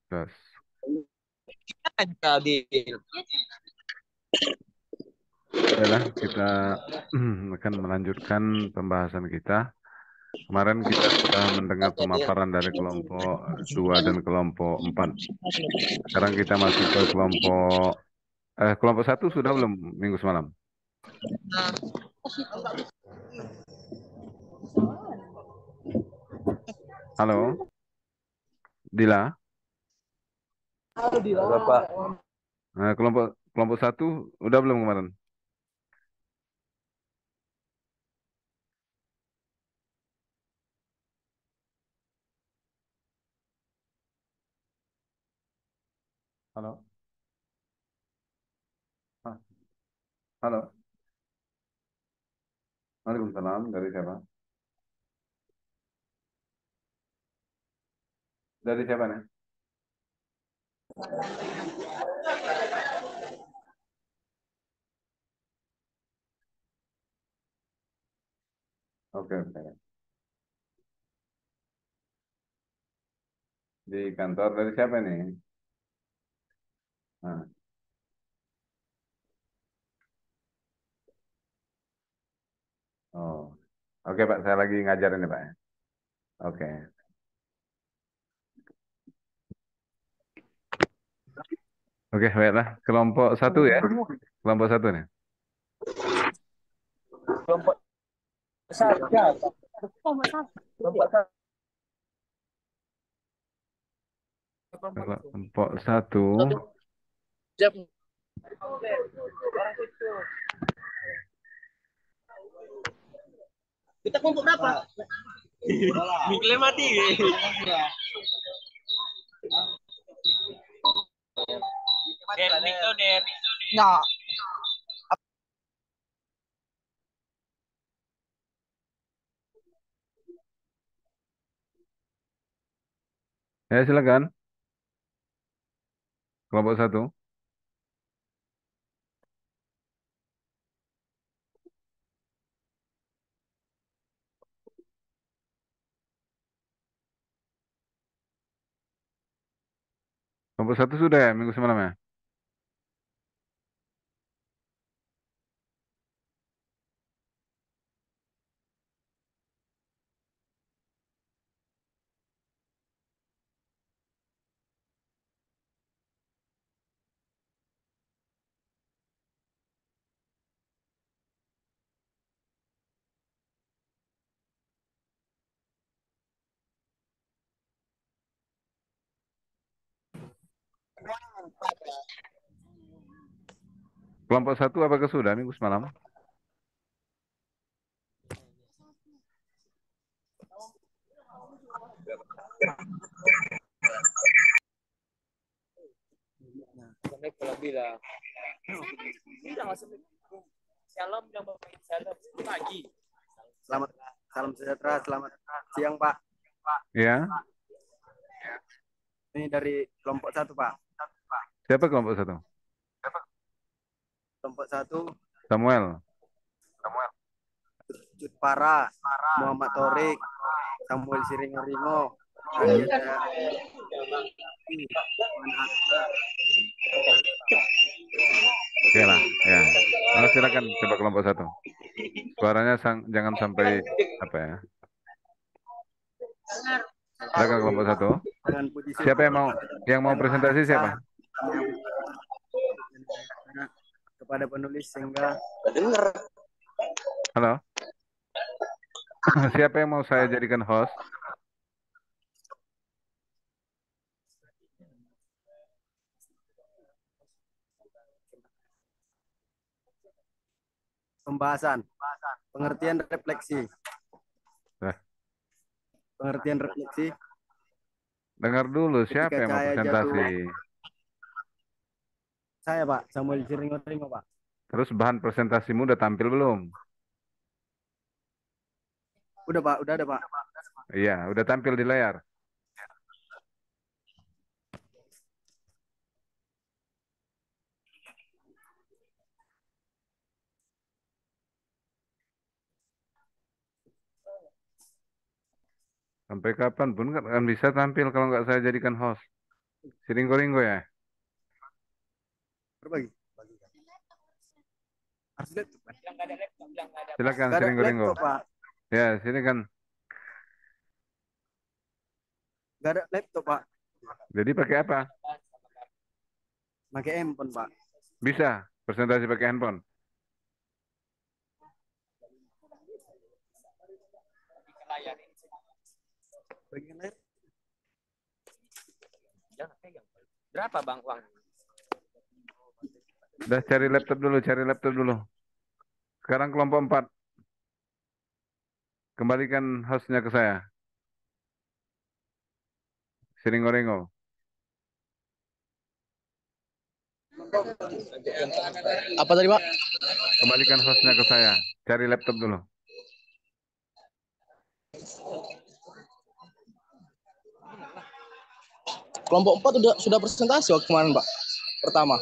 Terus, Jadi baiklah kita akan melanjutkan pembahasan kita. Kemarin kita sudah mendengar pemaparan dari kelompok 2 dan kelompok 4. Sekarang kita masuk ke kelompok 1 sudah belum minggu semalam? Halo, Dila. berapa? Kelompok kelompok 1 udah belum kemarin? Halo. Ah, halo. Waalaikumsalam. Dari siapa? Dari siapa nih? Oke, oke. Di kantor dari siapa nih? Nah, oh. Oke, Pak. Saya lagi ngajarin nih, Pak. Oke. Oke, baiklah. Kelompok 1 ya. Kelompok 1 nih. Kelompok saja. Kelompok Kelompok 1. satu jam. Kita kelompok berapa? Mikirnya mati. Nah, Ya, silakan. Kelompok 1. Kelompok 1 sudah ya minggu semalam ya? Kelompok 1 apakah sudah minggu semalam? sampai kalau bilang. Udah nggak sampai. Shalom dan bapak shalom pagi. Selamat salam sejahtera, selamat siang Pak. Ya. Ini dari kelompok 1 Pak. Siapa kelompok 1? Kelompok 1 Samuel. Cut Para, Muhammad Torik, Samuel Siringo-ringo, Oke lah, ya. Silakan coba kelompok 1. Suaranya jangan sampai apa ya? Silakan kelompok 1. dengan puji Siapa syukur yang mau yang Maha presentasi Esa siapa? kepada penulis sehingga Dengar. Halo. Siapa yang mau saya Pak, jadikan host? pembahasan, pengertian refleksi, Nah, pengertian refleksi dengar dulu siapa ketika yang mau cahaya jatuh. presentasi. Saya Pak, Samuel Siringo-ringo Pak. Terus bahan presentasimu udah tampil belum? Udah Pak, udah ada Pak. Iya, udah tampil di layar. Sampai kapan pun nggak akan bisa tampil kalau nggak saya jadikan host. Siringgo-ringgo ya. Berbagi. Harus laptop, kan? Bilang nggak ada laptop, bilang nggak ada apa. Silakan Nggak ada Siringgo-ringgo. laptop, Pak. Ya, sini kan. Nggak ada laptop, Pak. Jadi pakai apa? Pakai handphone, Pak. Bisa presentasi pakai handphone. Di layar ini. Bagian lain. Jangan pegang. Berapa bang uang? Udah cari laptop dulu, cari laptop dulu. Sekarang kelompok 4. Kembalikan hostnya ke saya. Siringgo-ringgo. Apa tadi, Pak? Kembalikan hostnya ke saya. Cari laptop dulu. Kelompok 4 sudah presentasi waktu kemarin, Pak. Pertama.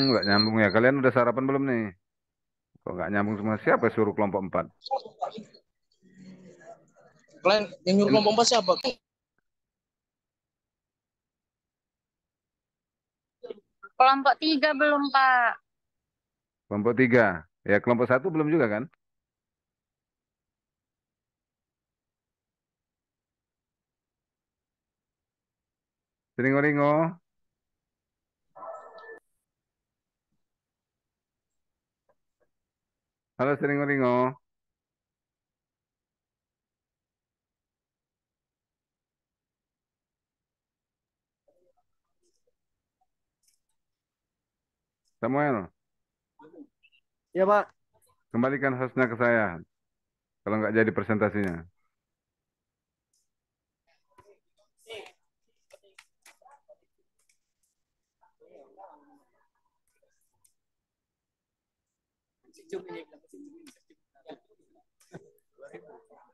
Nggak nyambung ya. Kalian udah sarapan belum nih? Kok nggak nyambung semua? Siapa suruh kelompok 4? Kalian yang nyuruh kelompok 4 siapa? Kelompok 3 belum, Pak. Kelompok 3. Ya, kelompok 1 belum juga kan? Siringgo-ringgo. Halo Siringgo-ringgo. Samuel, Ya, Pak. kembalikan hostnya ke saya. Kalau nggak jadi presentasinya.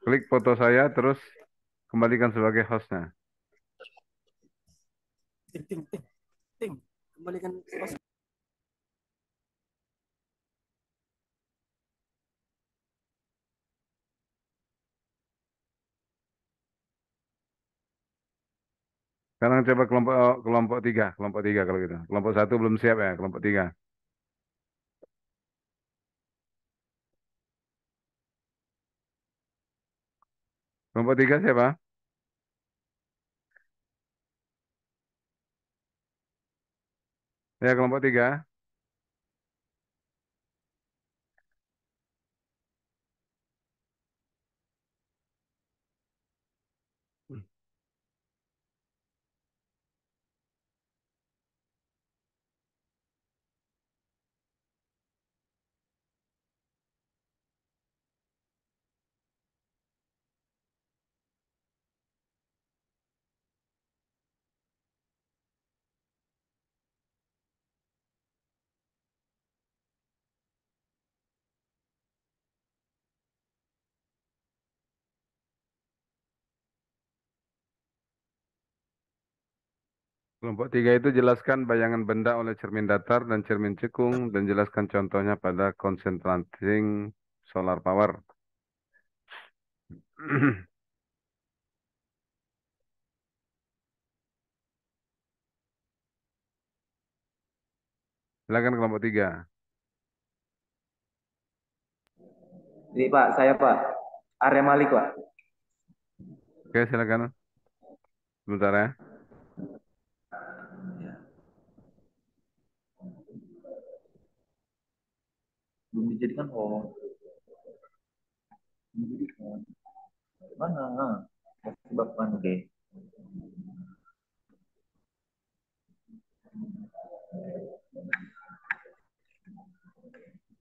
Klik foto saya, terus kembalikan sebagai hostnya. Ting, ting, ting. Ting. Kembalikan. Sekarang coba kelompok 3, kelompok 3 kalau gitu. Kelompok 1 belum siap ya, kelompok 3. Kelompok 3 siapa? Ya, kelompok 3. Kelompok 3 itu jelaskan bayangan benda oleh cermin datar dan cermin cekung dan jelaskan contohnya pada concentrating solar power. Silakan kelompok 3. Jadi Pak, saya Pak, Arya Malik Pak. Oke, silakan. Sebentar ya. Belum dijadikan belum dijadikan. Mana? Sebabkan oke.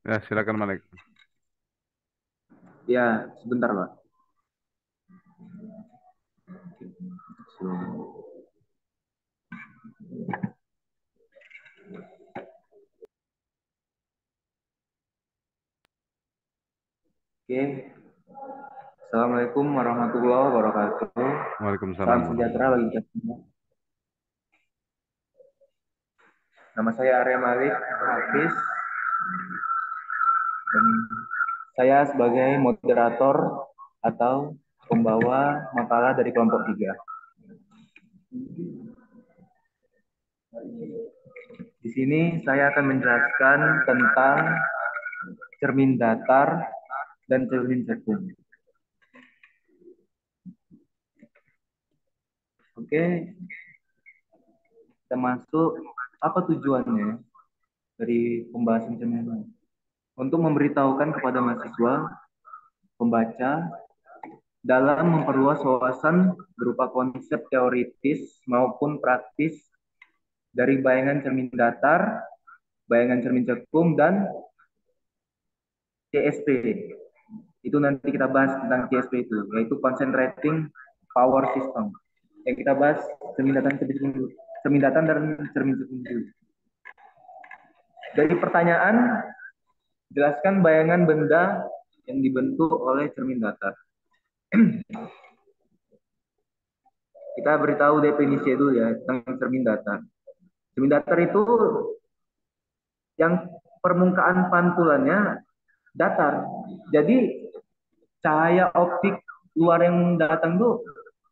Ya, silakan Malik. Ya, sebentar Pak. Oke. Assalamualaikum warahmatullahi wabarakatuh. Waalaikumsalam Salam warahmatullahi sejahtera bagi kita semua. Nama saya Arya Malik Hafiz. Dan saya sebagai moderator atau pembawa makalah dari kelompok 3. Di sini saya akan menjelaskan tentang cermin datar dan cermin cekung. Oke, kita masuk. Apa tujuannya dari pembahasan cermin ini? Untuk memberitahukan kepada mahasiswa, pembaca, dalam memperluas wawasan berupa konsep teoritis maupun praktis dari bayangan cermin datar, bayangan cermin cekung, dan CSP. Itu nanti kita bahas tentang CSP itu, yaitu Concentrating Power System. Yang kita bahas cermin datar dan cermin cekung dulu. Dari pertanyaan, jelaskan bayangan benda yang dibentuk oleh cermin datar. Kita beritahu definisi dulu ya tentang cermin datar. Cermin datar itu yang permukaan pantulannya datar. Jadi cahaya optik luar yang datang itu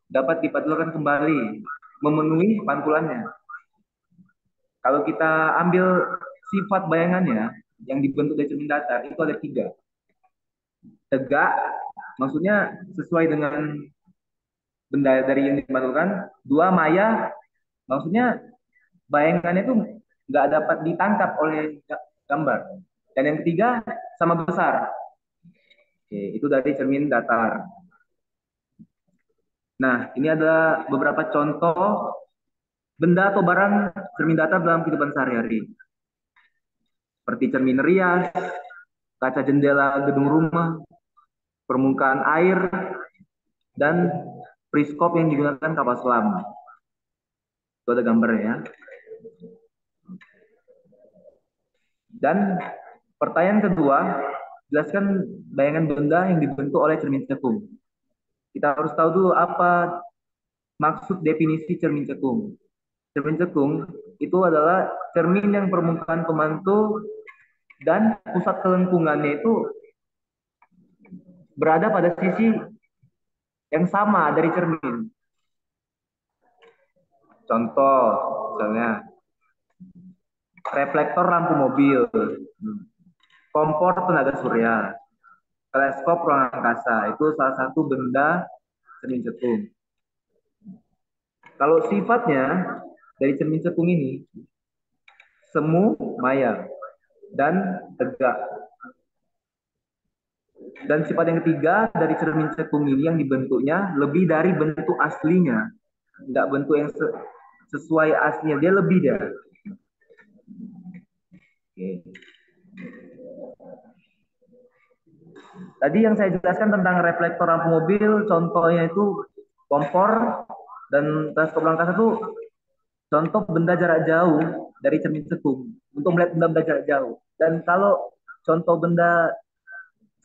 dapat dipantulkan kembali, memenuhi pantulannya. Kalau kita ambil sifat bayangannya yang dibentuk dari cermin datar itu ada 3. Tegak, maksudnya sesuai dengan benda dari yang dipantulkan. 2, maya, maksudnya bayangannya itu nggak dapat ditangkap oleh gambar. Dan yang ketiga, sama besar. Oke, itu dari cermin datar. Nah, ini adalah beberapa contoh benda atau barang cermin datar dalam kehidupan sehari-hari. Seperti cermin rias, kaca jendela gedung rumah, permukaan air, dan periskop yang digunakan kapal selam. Itu ada gambarnya ya. Dan pertanyaan kedua, jelaskan bayangan benda yang dibentuk oleh cermin cekung. Kita harus tahu dulu apa maksud definisi cermin cekung. Cermin cekung itu adalah cermin yang permukaan pemantul dan pusat kelengkungannya itu berada pada sisi yang sama dari cermin. Contoh, misalnya reflektor lampu mobil, kompor tenaga surya, teleskop ruang angkasa, itu salah satu benda cermin cekung. Kalau sifatnya dari cermin cekung ini semu, maya, dan tegak. Dan sifat yang ketiga dari cermin cekung ini yang dibentuknya lebih dari bentuk aslinya. Enggak bentuk yang sesuai aslinya, dia lebih dia. Oke. Tadi yang saya jelaskan tentang reflektor lampu mobil, contohnya itu kompor dan teleskop ruang angkasa itu contoh benda jarak jauh dari cermin cekung untuk melihat benda-benda jarak jauh. Dan kalau contoh benda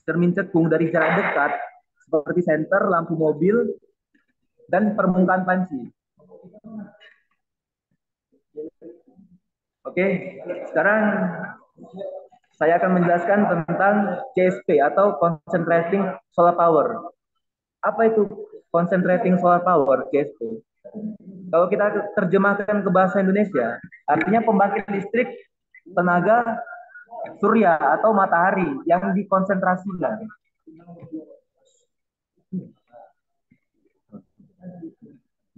cermin cekung dari jarak dekat seperti senter, lampu mobil, dan permukaan panci. Oke, sekarang saya akan menjelaskan tentang CSP atau Concentrating Solar Power. Apa itu Concentrating Solar Power, CSP? Kalau kita terjemahkan ke bahasa Indonesia, artinya pembangkit listrik tenaga surya atau matahari yang dikonsentrasikan.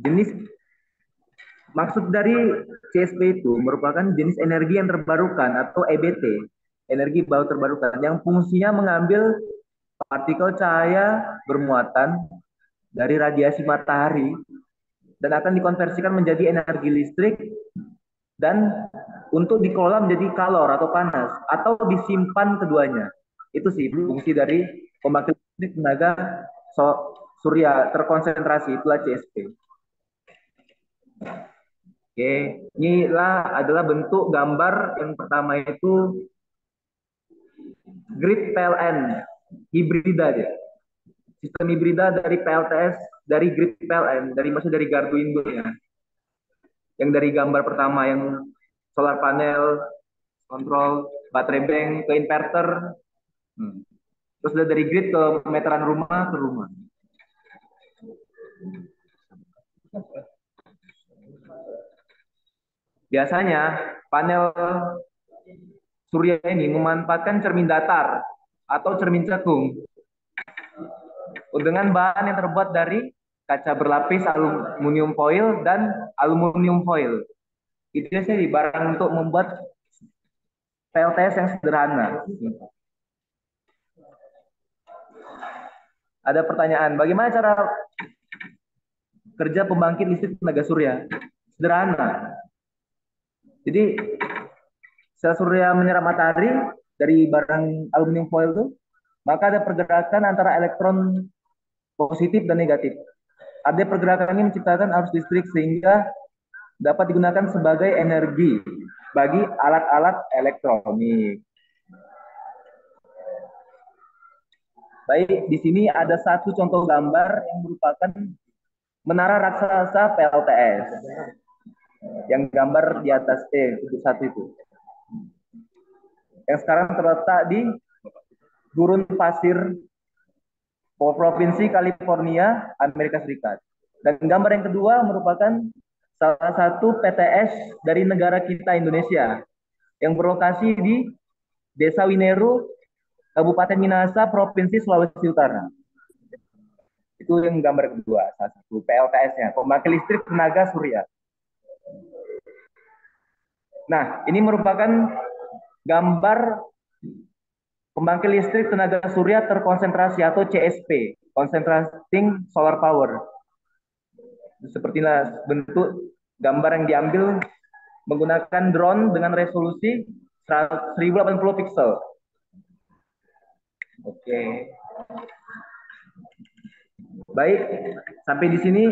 Jenis maksud dari CSP itu merupakan jenis energi yang terbarukan atau EBT, energi baru terbarukan, yang fungsinya mengambil partikel cahaya bermuatan dari radiasi matahari dan akan dikonversikan menjadi energi listrik dan untuk dikelola menjadi kalor atau panas atau disimpan keduanya. Itu sih fungsi dari pembangkit listrik tenaga surya terkonsentrasi, itulah CSP. Oke, inilah adalah bentuk gambar yang pertama itu grid PLN hibrida dia. Sistem hibrida dari PLTS, dari grid PLN, maksudnya dari gardu induknya. Yang dari gambar pertama yang solar panel, kontrol, baterai bank ke inverter. Terus dari grid ke meteran rumah ke rumah. Biasanya panel surya ini memanfaatkan cermin datar atau cermin cekung dengan bahan yang terbuat dari kaca berlapis aluminium foil dan aluminium foil. Itu sih barang untuk membuat PLTS yang sederhana. Ada pertanyaan, bagaimana cara kerja pembangkit listrik tenaga surya? Sederhana. Jadi sel surya menyerap matahari dari barang aluminium foil itu, maka ada pergerakan antara elektron positif dan negatif. Ada pergerakan ini menciptakan arus listrik sehingga dapat digunakan sebagai energi bagi alat-alat elektronik. Baik, di sini ada satu contoh gambar yang merupakan menara raksasa PLTS. Yang gambar di atas satu itu. Yang sekarang terletak di gurun pasir Provinsi California, Amerika Serikat. Dan gambar yang kedua merupakan salah satu PTS dari negara kita Indonesia yang berlokasi di Desa Wineru, Kabupaten Minahasa, Provinsi Sulawesi Utara. Itu yang gambar kedua, salah satu PLTS-nya, pembangkit listrik tenaga surya. Nah, ini merupakan gambar pembangkit listrik tenaga surya terkonsentrasi atau CSP, Concentrating Solar Power. Sepertilah bentuk gambar yang diambil menggunakan drone dengan resolusi 1080 pixel. Oke. Baik, sampai di sini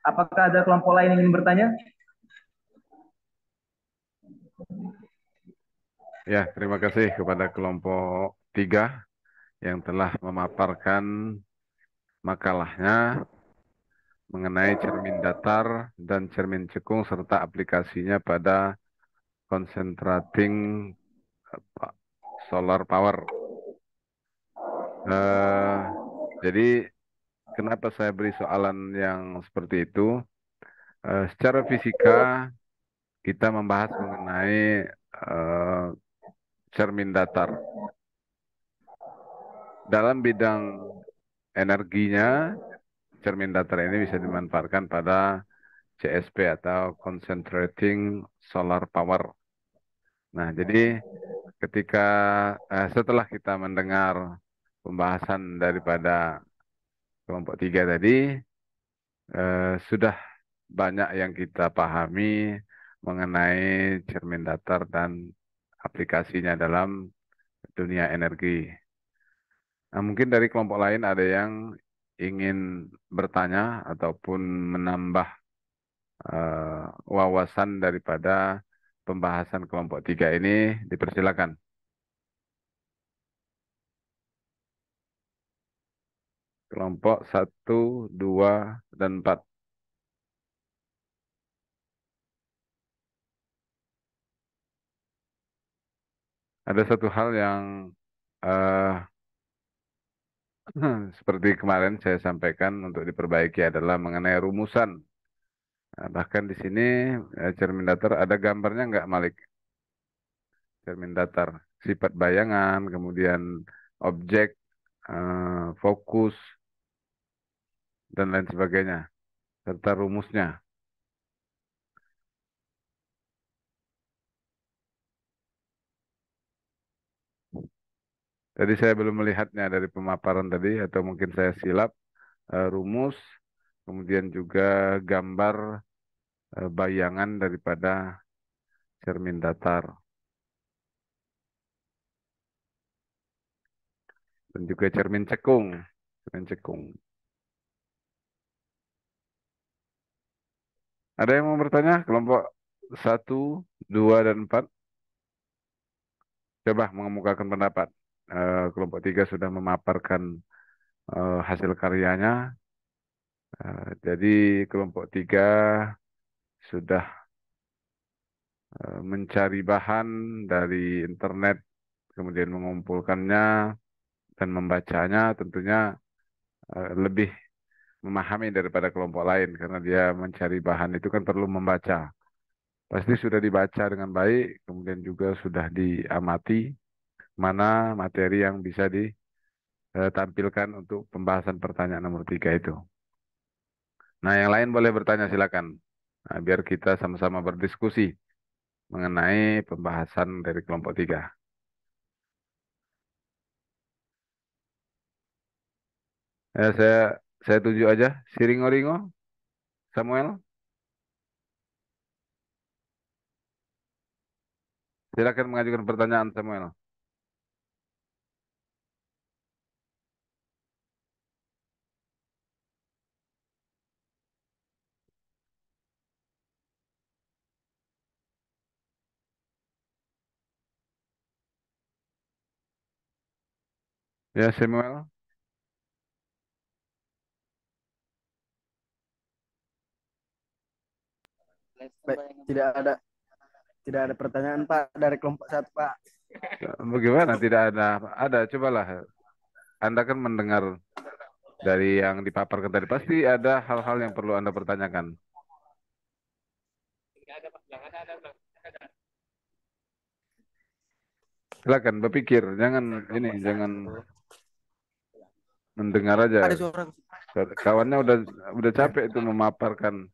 apakah ada kelompok lain yang ingin bertanya? Ya, terima kasih kepada kelompok 3 yang telah memaparkan makalahnya mengenai cermin datar dan cermin cekung serta aplikasinya pada concentrating solar power. Jadi kenapa saya beri soalan yang seperti itu? Secara fisika kita membahas mengenai cermin datar. Dalam bidang energinya, cermin datar ini bisa dimanfaatkan pada CSP atau Concentrating Solar Power. Nah, jadi ketika setelah kita mendengar pembahasan daripada kelompok 3 tadi, sudah banyak yang kita pahami mengenai cermin datar dan aplikasinya dalam dunia energi. Nah, mungkin dari kelompok lain ada yang ingin bertanya ataupun menambah wawasan daripada pembahasan kelompok 3 ini, dipersilakan. Kelompok 1, 2, dan 4. Ada satu hal yang seperti kemarin saya sampaikan untuk diperbaiki adalah mengenai rumusan. Nah, bahkan di sini cermin datar ada gambarnya nggak, Malik? Cermin datar, sifat bayangan, kemudian objek, fokus, dan lain sebagainya, serta rumusnya. Tadi saya belum melihatnya dari pemaparan tadi, atau mungkin saya silap. Rumus, kemudian juga gambar bayangan daripada cermin datar. Dan juga cermin cekung. Cermin cekung. Ada yang mau bertanya? Kelompok 1, 2, dan 4. Coba mengemukakan pendapat. Kelompok 3 sudah memaparkan hasil karyanya. Jadi kelompok 3 sudah mencari bahan dari internet, kemudian mengumpulkannya dan membacanya, tentunya lebih memahami daripada kelompok lain, karena dia mencari bahan itu kan perlu membaca. Pasti sudah dibaca dengan baik, kemudian juga sudah diamati mana materi yang bisa ditampilkan untuk pembahasan pertanyaan nomor 3 itu. Nah, yang lain boleh bertanya silakan. Nah, biar kita sama-sama berdiskusi mengenai pembahasan dari kelompok 3. Saya tunjuk aja. Siringo-ringo, Samuel, silakan mengajukan pertanyaan Samuel. Ya, Samuel. Baik, tidak ada pertanyaan Pak dari kelompok 1 Pak. Bagaimana? Tidak ada. Ada, cobalah. Anda kan mendengar dari yang dipaparkan tadi. Pasti ada hal-hal yang perlu Anda pertanyakan. Silakan berpikir, jangan mendengar aja. Ada suara. Kawannya udah capek itu memaparkan.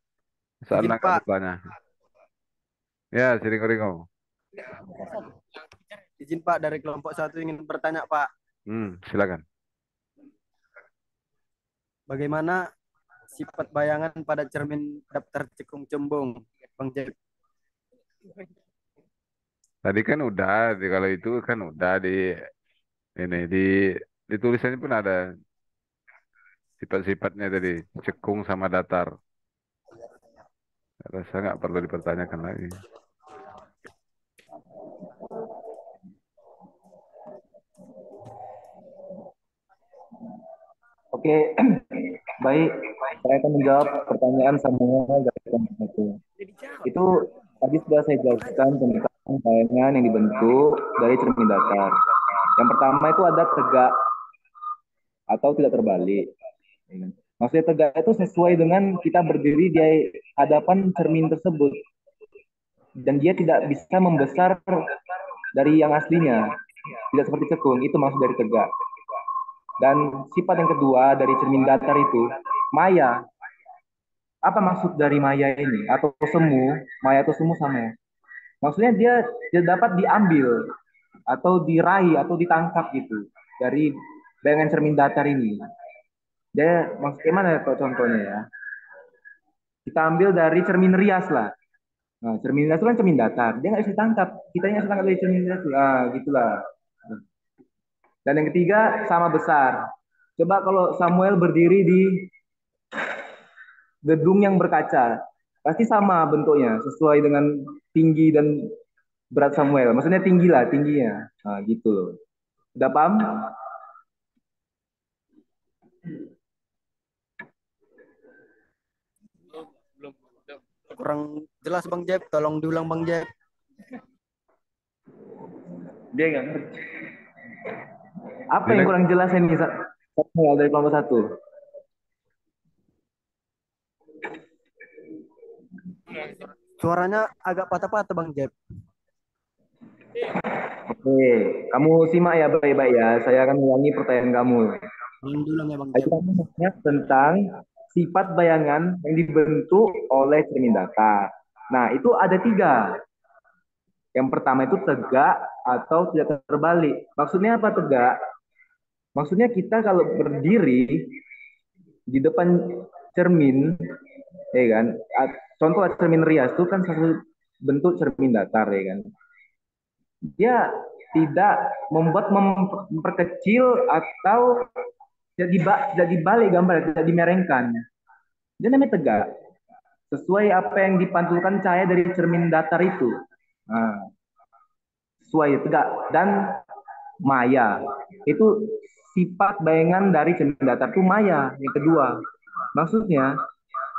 Saat Izin Anda nggak Pak, bertanya. Ya, Siringo-ringo. izin Pak dari kelompok 1 ingin bertanya Pak. Silakan. Bagaimana sifat bayangan pada cermin daftar cekung cembung, Bang Jeb? Tadi kan udah, kalau itu kan udah ini di tulisannya pun ada sifat-sifatnya tadi, cekung sama datar. Rasa nggak perlu dipertanyakan lagi. Oke, baik. Saya akan menjawab pertanyaan Samuel dari kelompok 1. Itu tadi sudah saya jelaskan tentang bayangan yang dibentuk dari cermin datar. Yang pertama itu ada tegak atau tidak terbalik. Maksudnya tegak itu sesuai dengan kita berdiri di hadapan cermin tersebut. Dan dia tidak bisa membesar dari yang aslinya. Tidak seperti cekung, itu maksud dari tegak. Dan sifat yang kedua dari cermin datar itu, maya. Apa maksud dari maya ini? Atau semu, maya atau semu sama. Maksudnya dia dapat diambil atau diraih atau ditangkap gitu dari bayangan cermin datar ini. Dia maksudnya mana contohnya ya? Kita ambil dari cermin rias lah. Nah, cermin rias itu kan cermin datar. Dia nggak bisa ditangkap. Kita yang bisa tangkap dari cermin rias. Nah, gitulah. Dan yang ketiga sama besar. Coba kalau Samuel berdiri di gedung yang berkaca, pasti sama bentuknya, sesuai dengan tinggi dan berat Samuel. Maksudnya tinggi lah, tingginya. Nah, gitu loh. Udah paham? Kurang jelas Bang Jeb, tolong diulang Bang Jeb. Dia nggak ngerti. Apa yang kurang jelas ini Samuel dari kelompok 1? Suaranya agak patah-patah Bang Jeb. Oke, kamu simak ya baik-baik ya. Saya akan ulangi pertanyaan kamu. Diulang ya Bang Tadi Jeb. kamu nanya tentang sifat bayangan yang dibentuk oleh cermin datar. Nah, itu ada 3. Yang pertama itu tegak atau tidak terbalik. Maksudnya apa tegak? Maksudnya kita kalau berdiri di depan cermin, ya kan? Contoh cermin rias itu kan satu bentuk cermin datar, ya kan? Dia tidak memperkecil atau tidak dibalik gambar, tidak dimerengkan. Dia namanya tegak. Sesuai apa yang dipantulkan cahaya dari cermin datar itu. Nah, sesuai tegak. Dan maya. Itu sifat bayangan dari cermin datar itu maya. Yang kedua. Maksudnya,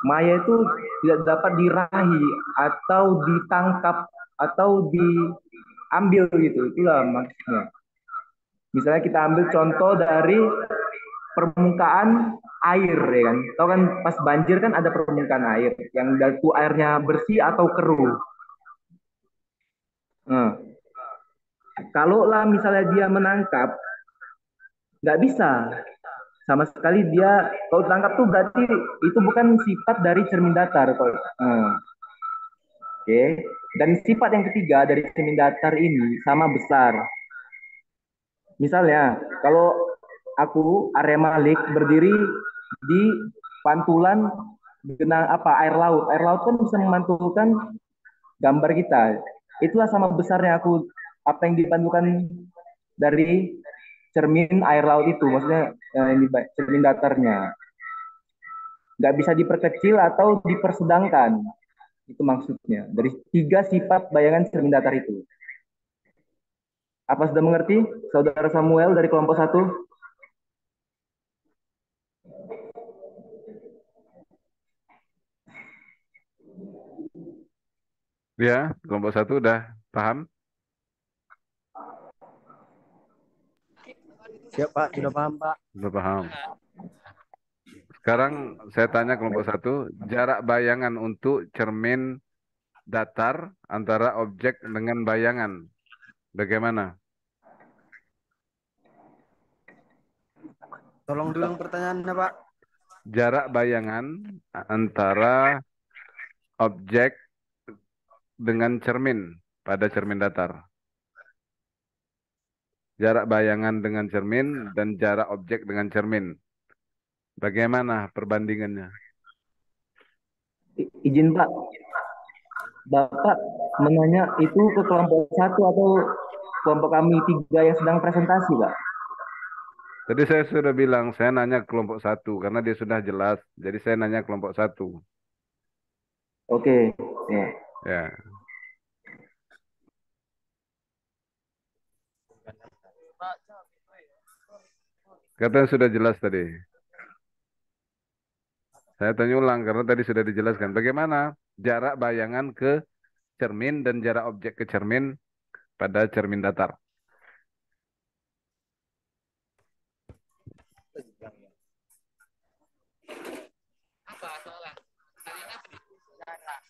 maya itu tidak dapat dirahi atau ditangkap atau diambil gitu. Itulah maksudnya. Misalnya kita ambil contoh dari permukaan air, ya kan? Tahu kan pas banjir kan ada permukaan air yang itu airnya bersih atau keruh. Nah, kalau lah misalnya dia menangkap, nggak bisa sama sekali dia kalau tangkap tuh berarti itu bukan sifat dari cermin datar kalau oke. Dan sifat yang ketiga dari cermin datar ini sama besar. Misalnya kalau aku Arya Malik berdiri di pantulan genang apa air laut kan bisa memantulkan gambar kita. Itulah sama besarnya aku apa yang dipantulkan dari cermin air laut itu maksudnya ini cermin datarnya nggak bisa diperkecil atau dipersedangkan. Itu maksudnya. Dari tiga sifat bayangan cermin datar itu. Apa sudah mengerti, Saudara Samuel dari kelompok satu? Ya, kelompok satu udah paham? Siap Pak, sudah paham Pak. Sudah paham. Sekarang saya tanya kelompok satu, jarak bayangan untuk cermin datar antara objek dengan bayangan. Bagaimana? Tolong diulang pertanyaannya Pak. Jarak bayangan antara objek dengan cermin pada cermin datar. Jarak bayangan dengan cermin dan jarak objek dengan cermin. Bagaimana perbandingannya? Izin Pak, Bapak menanya itu ke kelompok satu atau kelompok kami tiga yang sedang presentasi Pak? Tadi saya sudah bilang, saya nanya kelompok satu karena dia sudah jelas. Jadi saya nanya kelompok satu. Oke, ya. Ya, katanya sudah jelas tadi. Saya tanya ulang karena tadi sudah dijelaskan. Bagaimana jarak bayangan ke cermin dan jarak objek ke cermin pada cermin datar? Apa soalnya? Tanya apa nih? Jarak.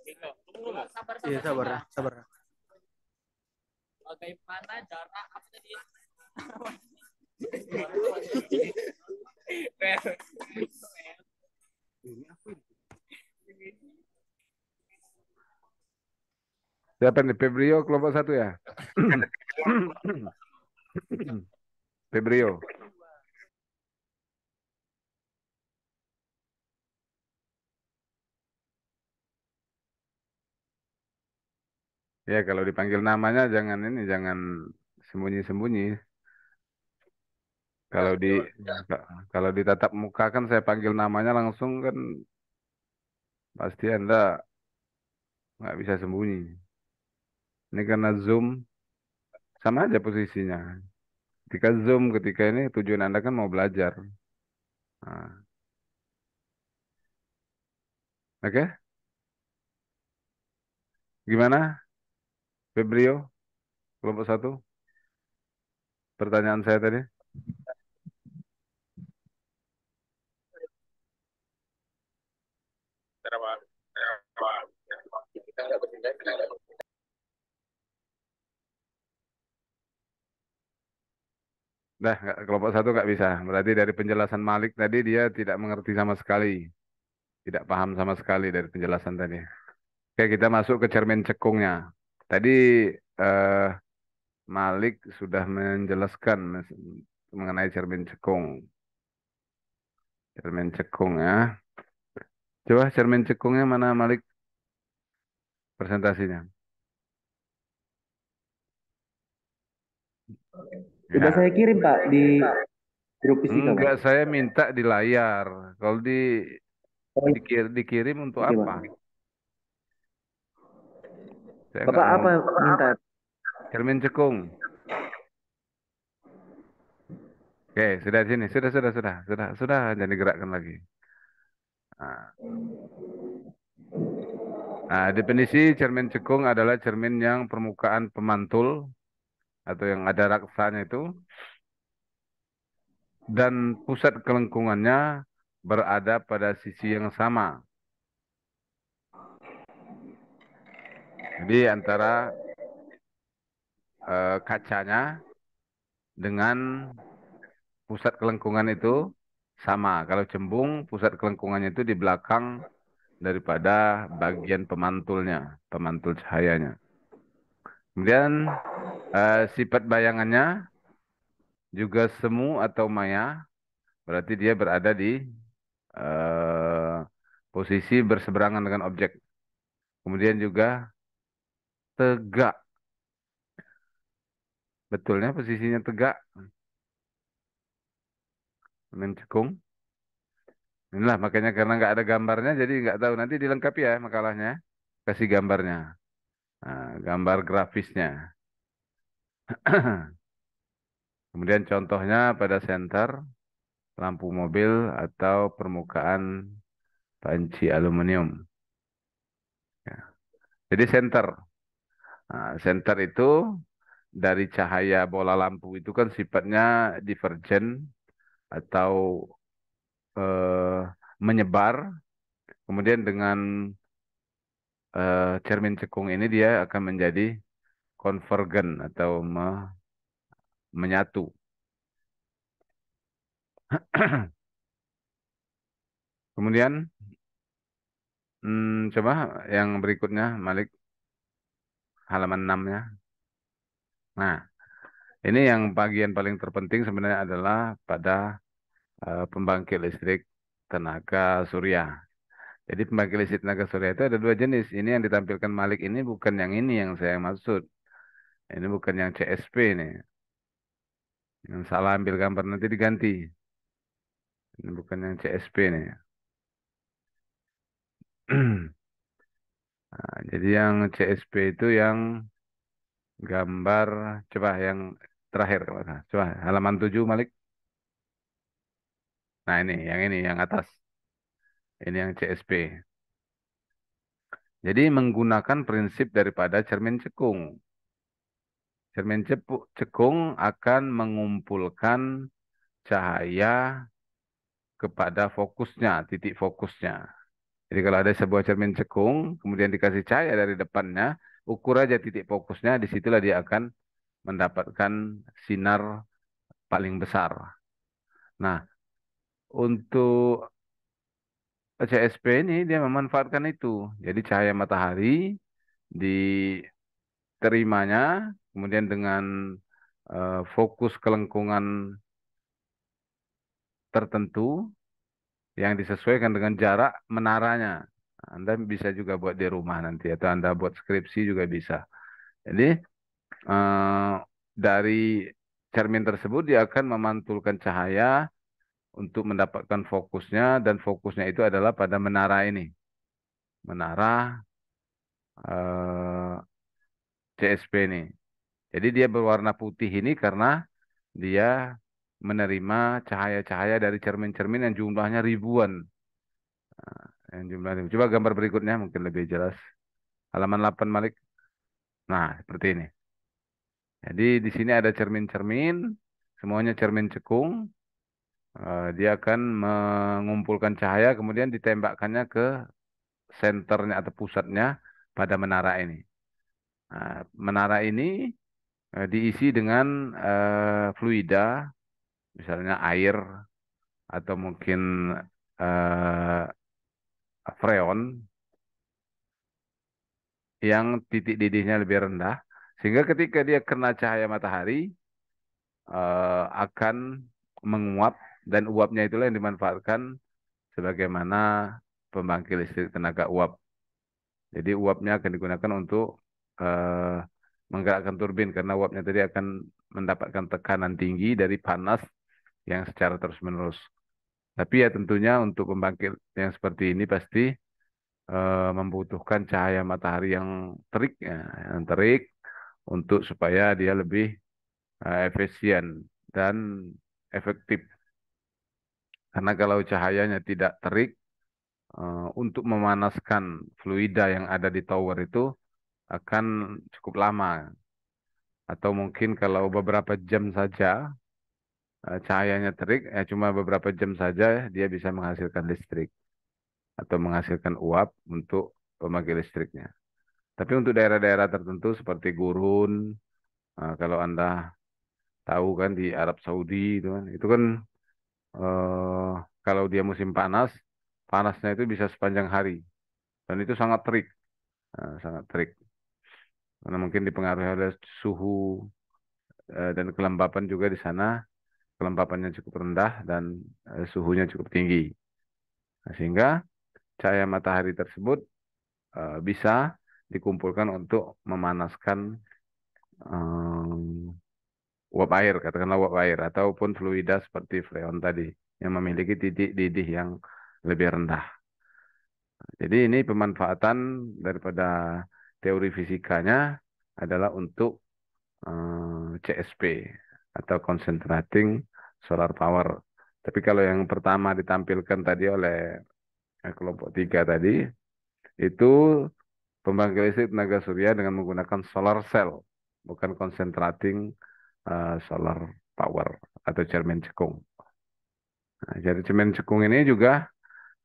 Bingung. Tunggu dulu. Sabar, Iya sabar, sabar, sabar. Bagaimana jarak apa tadi? Siapa nih? Febrio kelompok satu ya? Febrio. Ya kalau dipanggil namanya jangan ini, jangan sembunyi-sembunyi. Kalau di kalau ditatap muka kan saya panggil namanya langsung kan pasti Anda nggak bisa sembunyi. Ini karena Zoom sama aja posisinya. Ketika Zoom, ketika ini tujuan Anda kan mau belajar. Nah, oke? Gimana, Febrio? Kelompok satu? Pertanyaan saya tadi. Dah, kelompok satu nggak bisa. Berarti dari penjelasan Malik tadi dia tidak mengerti sama sekali. Tidak paham sama sekali dari penjelasan tadi. Oke, kita masuk ke cermin cekungnya. Tadi eh, Malik sudah menjelaskan mengenai cermin cekung. Cermin cekung ya. Coba cermin cekungnya mana Malik presentasinya? Sudah Ya. saya kirim Pak di grup fisika Pak. Enggak, saya minta di layar. Kalau Oh, dikirim untuk oke apa? Pak. Saya nggak Bapak mau apa minta? cermin cekung. Oke, sudah di sini. Sudah. Jangan digerakkan lagi. Nah, definisi cermin cekung adalah cermin yang permukaan pemantul atau yang ada raksanya itu dan pusat kelengkungannya berada pada sisi yang sama. Jadi antara kacanya dengan pusat kelengkungan itu sama. Kalau cembung, pusat kelengkungannya itu di belakang daripada bagian pemantulnya, pemantul cahayanya. Kemudian sifat bayangannya juga semu atau maya, berarti dia berada di eh, posisi berseberangan dengan objek. Kemudian juga tegak, betulnya posisinya tegak, mencekung. Inilah makanya karena nggak ada gambarnya, jadi nggak tahu. Nanti dilengkapi ya makalahnya, kasih gambarnya, nah, gambar grafisnya. Kemudian contohnya pada senter, lampu mobil atau permukaan panci aluminium. Ya. Jadi senter. Nah, senter itu dari cahaya bola lampu itu kan sifatnya divergen atau eh, menyebar. Kemudian dengan cermin cekung ini dia akan menjadi konvergen atau menyatu. Kemudian coba yang berikutnya, Malik, halaman 6-nya. Nah, ini yang bagian paling terpenting sebenarnya adalah pada pembangkit listrik tenaga surya. Jadi pembangkit listrik tenaga surya itu ada dua jenis. Ini yang ditampilkan Malik ini bukan yang ini yang saya maksud. Ini bukan yang CSP nih. Yang salah ambil gambar nanti diganti. Ini bukan yang CSP nih. Nah, jadi yang CSP itu yang gambar, coba yang terakhir. Coba halaman 7 Malik. Nah ini, yang atas. Ini yang CSP. Jadi menggunakan prinsip daripada cermin cekung. Cermin cekung akan mengumpulkan cahaya kepada fokusnya, titik fokusnya. Jadi kalau ada sebuah cermin cekung, kemudian dikasih cahaya dari depannya, ukur aja titik fokusnya, disitulah dia akan mendapatkan sinar paling besar. Nah, untuk CSP ini dia memanfaatkan itu. Jadi cahaya matahari diterimanya, kemudian dengan fokus kelengkungan tertentu yang disesuaikan dengan jarak menaranya. Anda bisa juga buat di rumah nanti, atau Anda buat skripsi juga bisa. Jadi eh, dari cermin tersebut dia akan memantulkan cahaya untuk mendapatkan fokusnya, dan fokusnya itu adalah pada menara ini. Menara CSP ini. Jadi dia berwarna putih ini karena dia menerima cahaya-cahaya dari cermin-cermin yang jumlahnya ribuan. Yang jumlahnya. Coba gambar berikutnya mungkin lebih jelas. Halaman 8 Malik. Nah, seperti ini. Jadi di sini ada cermin-cermin, semuanya cermin cekung. Dia akan mengumpulkan cahaya, kemudian ditembakkannya ke senternya atau pusatnya pada menara ini. Nah, menara ini diisi dengan fluida, misalnya air atau mungkin eh, freon yang titik didihnya lebih rendah, sehingga ketika dia kena cahaya matahari akan menguap, dan uapnya itulah yang dimanfaatkan sebagaimana pembangkit listrik tenaga uap. Jadi uapnya akan digunakan untuk eh, menggerakkan turbin, karena uapnya tadi akan mendapatkan tekanan tinggi dari panas yang secara terus-menerus. Tapi ya tentunya untuk pembangkit yang seperti ini pasti membutuhkan cahaya matahari yang terik, ya, yang terik untuk supaya dia lebih efisien dan efektif. Karena kalau cahayanya tidak terik, untuk memanaskan fluida yang ada di tower itu akan cukup lama. Atau mungkin kalau beberapa jam saja cahayanya terik, cuma beberapa jam saja dia bisa menghasilkan listrik atau menghasilkan uap untuk pembangkit listriknya. Tapi untuk daerah-daerah tertentu seperti gurun, kalau Anda tahu kan di Arab Saudi itu kan eh, kalau dia musim panas, panasnya itu bisa sepanjang hari dan itu sangat terik, sangat terik. Karena mungkin dipengaruhi oleh suhu dan kelembapan juga di sana, kelembapannya cukup rendah dan suhunya cukup tinggi. Nah, sehingga cahaya matahari tersebut bisa dikumpulkan untuk memanaskan eh, uap air, katakanlah uap air ataupun fluida seperti freon tadi yang memiliki titik didih yang lebih rendah. Jadi ini pemanfaatan daripada teori fisikanya adalah untuk CSP atau concentrating solar power. Tapi kalau yang pertama ditampilkan tadi oleh kelompok 3 tadi, itu pembangkit listrik tenaga surya dengan menggunakan solar cell, bukan concentrating solar power atau cermin cekung. Nah, jadi cermin cekung ini juga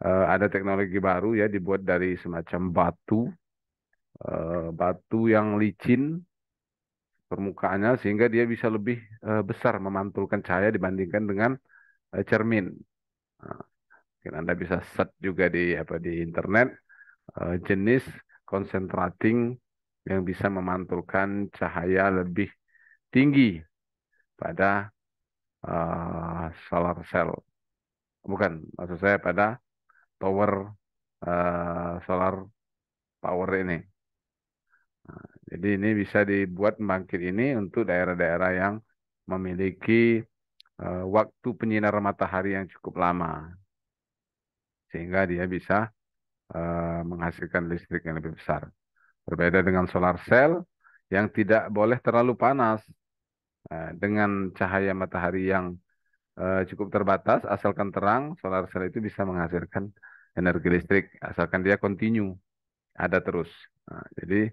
ada teknologi baru ya, dibuat dari semacam batu yang licin permukaannya sehingga dia bisa lebih besar memantulkan cahaya dibandingkan dengan cermin. Nah, mungkin Anda bisa search juga di di internet jenis concentrating yang bisa memantulkan cahaya lebih tinggi pada solar cell. Bukan, maksud saya pada tower solar power ini. Jadi ini bisa dibuat pembangkit ini untuk daerah-daerah yang memiliki waktu penyinar matahari yang cukup lama, sehingga dia bisa menghasilkan listrik yang lebih besar. Berbeda dengan solar cell yang tidak boleh terlalu panas. Dengan cahaya matahari yang cukup terbatas, asalkan terang, solar cell itu bisa menghasilkan energi listrik, asalkan dia kontinu, ada terus. Jadi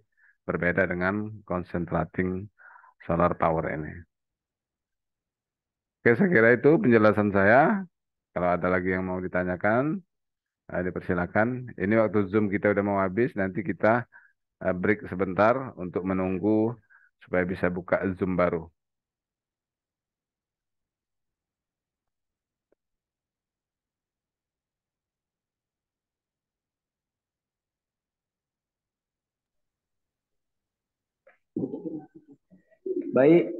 berbeda dengan concentrating solar power ini. Oke, saya kira itu penjelasan saya. Kalau ada lagi yang mau ditanyakan, dipersilakan. Ini waktu Zoom kita udah mau habis, nanti kita break sebentar untuk menunggu supaya bisa buka Zoom baru. Baik,